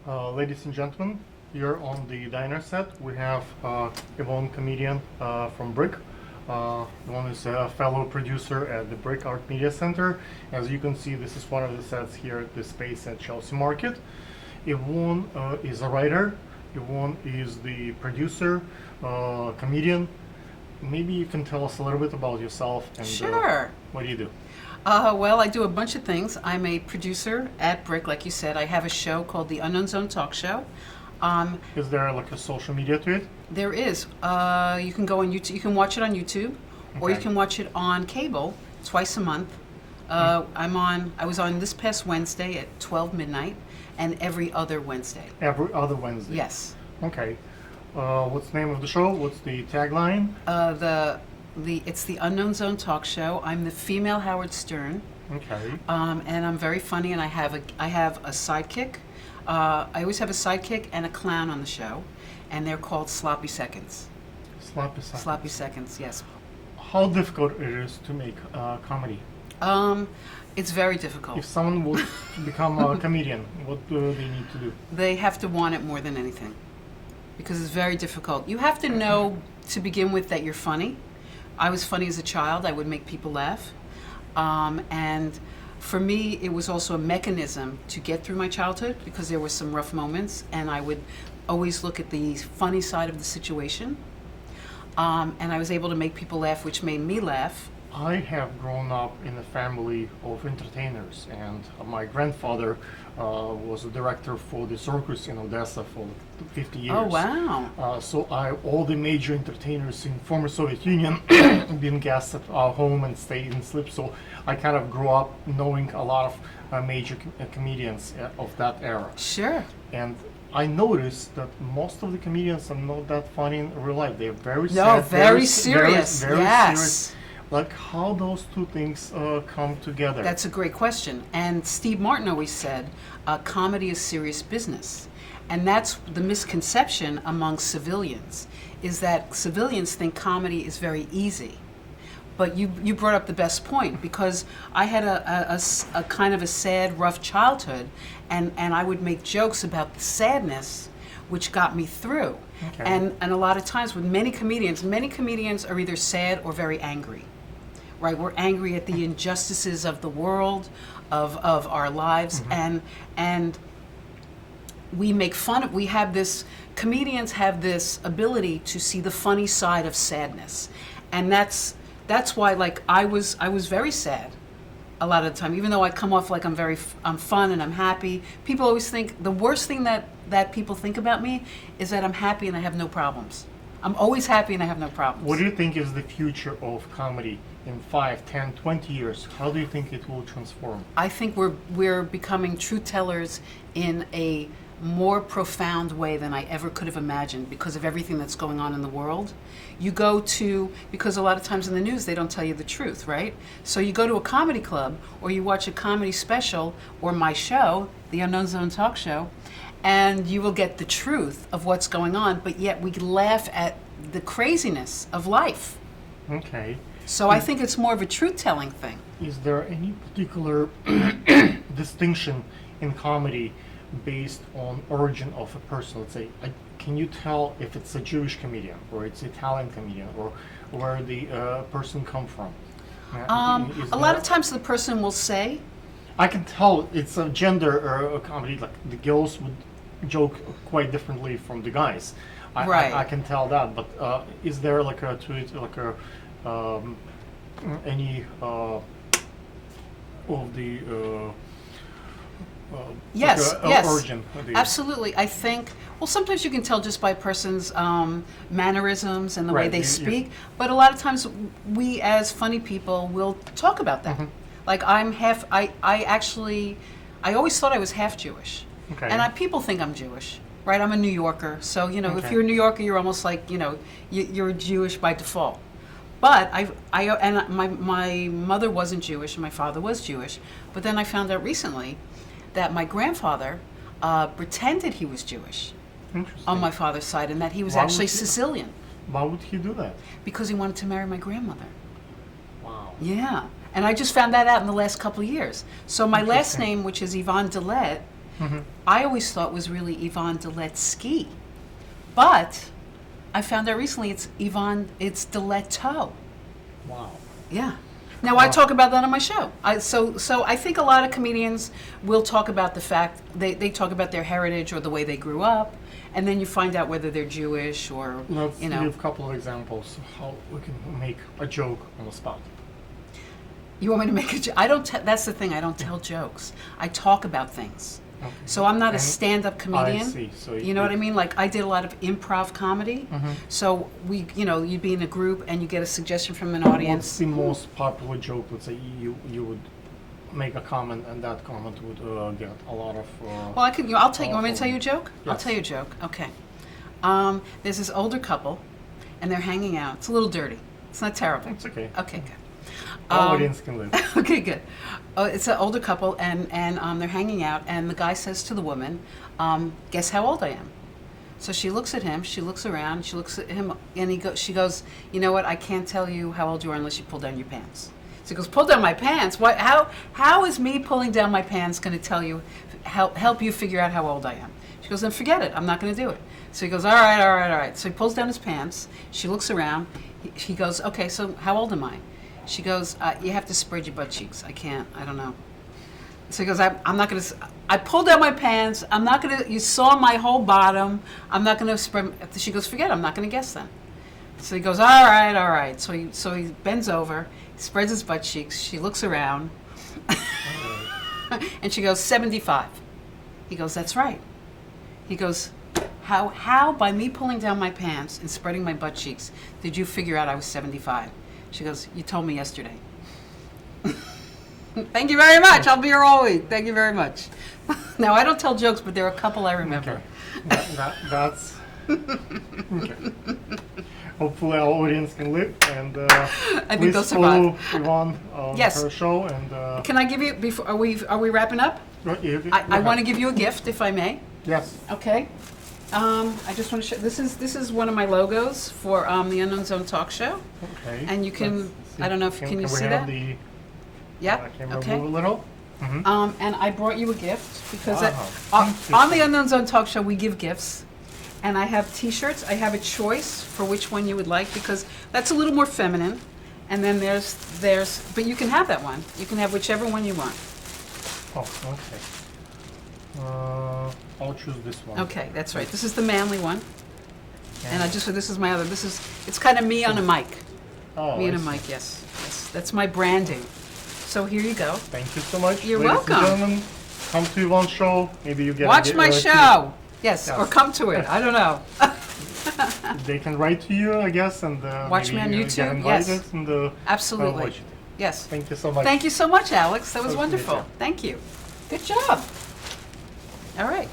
Ladies and gentlemen, here on the diner set we have Yvonne, comedian from Brick. Yvonne is a fellow producer at the Brick Art Media Center. As you can see, this is one of the sets here at the space at Chelsea Market. Yvonne is a writer. Yvonne is the producer, comedian. Maybe you can tell us a little bit about yourself and Sure. what do you do? Well, I do a bunch of things. I'm a producer at Brick, like you said. I have a show called the Unknown Zone Talk Show. Is there like a social media to it? There is. You can go on YouTube. You can watch it on YouTube, or you Okay. can watch it on cable twice a month. I was on this past Wednesday at 12 midnight, and every other Wednesday. Every other Wednesday? Yes. Okay. What's the name of the show? What's the tagline? It's the Unknown Zone Talk Show. I'm the female Howard Stern. Okay. And I'm very funny, and I have a sidekick. I always have a sidekick and a clown on the show, and they're called Sloppy Seconds. Sloppy Seconds. Sloppy Seconds, yes. How difficult it is to make comedy? It's very difficult. If someone would become a comedian, what do they need to do? They have to want it more than anything, because it's very difficult. You have to know to begin with that you're funny. I was funny as a child. I would make people laugh. And for me, it was also a mechanism to get through my childhood because there were some rough moments, and I would always look at the funny side of the situation. And I was able to make people laugh, which made me laugh. I have grown up in a family of entertainers, and my grandfather was a director for the circus in Odessa for 50 years. Oh, wow. So all the major entertainers in former Soviet Union been guests at our home and stayed and slept. So I kind of grew up knowing a lot of major comedians of that era. Sure. And I noticed that most of the comedians are not that funny in real life. They're very No, sad, very serious. very Yes. serious. Like how those two things come together. That's a great question. And Steve Martin always said, comedy is serious business. And that's the misconception among civilians, is that civilians think comedy is very easy. But you brought up the best point, because I had a kind of a sad, rough childhood, and I would make jokes about the sadness which got me through. Okay. And a lot of times with many comedians are either sad or very angry. Right, we're angry at the injustices of the world, of our lives, and we make fun of. Comedians have this ability to see the funny side of sadness, and that's why, like, I was very sad a lot of the time, even though I come off like I'm fun and I'm happy. People always think the worst thing that people think about me is that I'm happy and I have no problems. I'm always happy and I have no problems. What do you think is the future of comedy in 5, 10, 20 years? How do you think it will transform? I think we're becoming truth tellers in a more profound way than I ever could have imagined because of everything that's going on in the world. Because a lot of times in the news they don't tell you the truth, right? So you go to a comedy club or you watch a comedy special or my show, the Unknown Zone Talk Show, and you will get the truth of what's going on, but yet we laugh at the craziness of life. Okay. So I think it's more of a truth-telling thing. Is there any particular distinction in comedy based on origin of a person? Let's say, can you tell if it's a Jewish comedian or it's Italian comedian or where the person come from? A lot of times the person will say, I can tell it's a gender comedy. Like the girls would joke quite differently from the guys. Right. I can tell that. But is there like any of the yes, like, yes, origin of the absolutely. I think, well, sometimes you can tell just by a person's mannerisms and the way Right, they you- speak, but a lot of times we as funny people will talk about that. Like I always thought I was half Jewish. Okay. And people think I'm Jewish, right? I'm a New Yorker. So, if Okay. you're a New Yorker, you're almost like, you're Jewish by default. But my mother wasn't Jewish and my father was Jewish. But then I found out recently that my grandfather pretended he was Jewish Interesting. on my father's side, and that he was Why actually would he- Sicilian Why would he do that? because he wanted to marry my grandmother. Wow. Yeah. And I just found that out in the last couple of years. So my last Interesting. name, which is Yvonne Dillette, I always thought was really Yvonne Deletsky. But I found out recently it's Deletto. Wow. Yeah. Now I talk about that on my show. So I think a lot of comedians will talk about the fact they talk about their heritage or the way they grew up, and then you find out whether they're Jewish or Let's you know. give a couple of examples of how we can make a joke on the spot. You want me to make a joke? I don't. That's the thing. I don't tell jokes. I talk about things. Okay. So I'm not a And stand-up comedian. I see. So You know what I mean? Like I did a lot of improv comedy. So you'd be in a group and you get a suggestion from an What's audience. the most popular joke? Let's say you would make a comment, and that comment would get a lot of. Well, I can. I'll tell you. You want me to tell you a joke? I'll Yes. tell you a joke. Okay. There's this older couple, and they're hanging out. It's a little dirty. It's not terrible. It's okay. Okay, good. All audience can live. Okay, good. It's an older couple, and they're hanging out, and the guy says to the woman, "Guess how old I am?" So she looks at him, she looks around, she looks at him, and she goes, "You know what? I can't tell you how old you are unless you pull down your pants." So he goes, "Pull down my pants? What? How is me pulling down my pants going to tell you, help you figure out how old I am?" She goes, "Then forget it. I'm not going to do it." So he goes, "All right, all right, all right." So he pulls down his pants. She looks around. He goes, "Okay, so how old am I?" She goes, "You have to spread your butt cheeks. I can't. I don't know." So he goes, I'm not going to. I pulled down my pants. I'm not going to. You saw my whole bottom. I'm not going to spread. She goes, "Forget it. I'm not going to guess then." So he goes, "All right, all right." So he bends over, spreads his butt cheeks. She looks around, and she goes, 75. He goes, "That's right." He goes, How by me pulling down my pants and spreading my butt cheeks did you figure out I was 75? She goes, "You told me yesterday." Thank you very much. I'll be here all week. Thank you very much. Now, I don't tell jokes, but there are a couple I remember. Okay. That's okay. Hopefully, our audience can live, and I think please they'll follow survive. Yvonne on Yes. her show. And Can I give you, before, are we wrapping up? I want to give you a gift, if I may. Yes. Okay. I just want to show, this is one of my logos for the Unknown Zone Talk Show. Okay. And you can, Let's see. I don't know if, can you we see have that? The, Yeah, camera okay. move a little. And I brought you a gift because Wow. on the Unknown Zone Talk Show we give gifts, and I have T-shirts. I have a choice for which one you would like because that's a little more feminine. And then there's, but you can have that one. You can have whichever one you want. Oh, okay. I'll choose this one. Okay, that's right. This is the manly one, and this is my other. It's kind of me on a mic. Oh, Me I and a see. mic, yes. That's my branding. So here you go. Thank you so much. You're Ladies welcome. And gentlemen, come to Yvonne's show. Maybe you get Watch my show. Yes, Yes. or come to it. I don't know. They can write to you, I guess, and Watch maybe me on you YouTube, get invited. yes. And Absolutely. watch it. Yes. Thank you so much. Thank you so much, Alex. That was That was great, wonderful. yeah. Thank you. Good job. All right.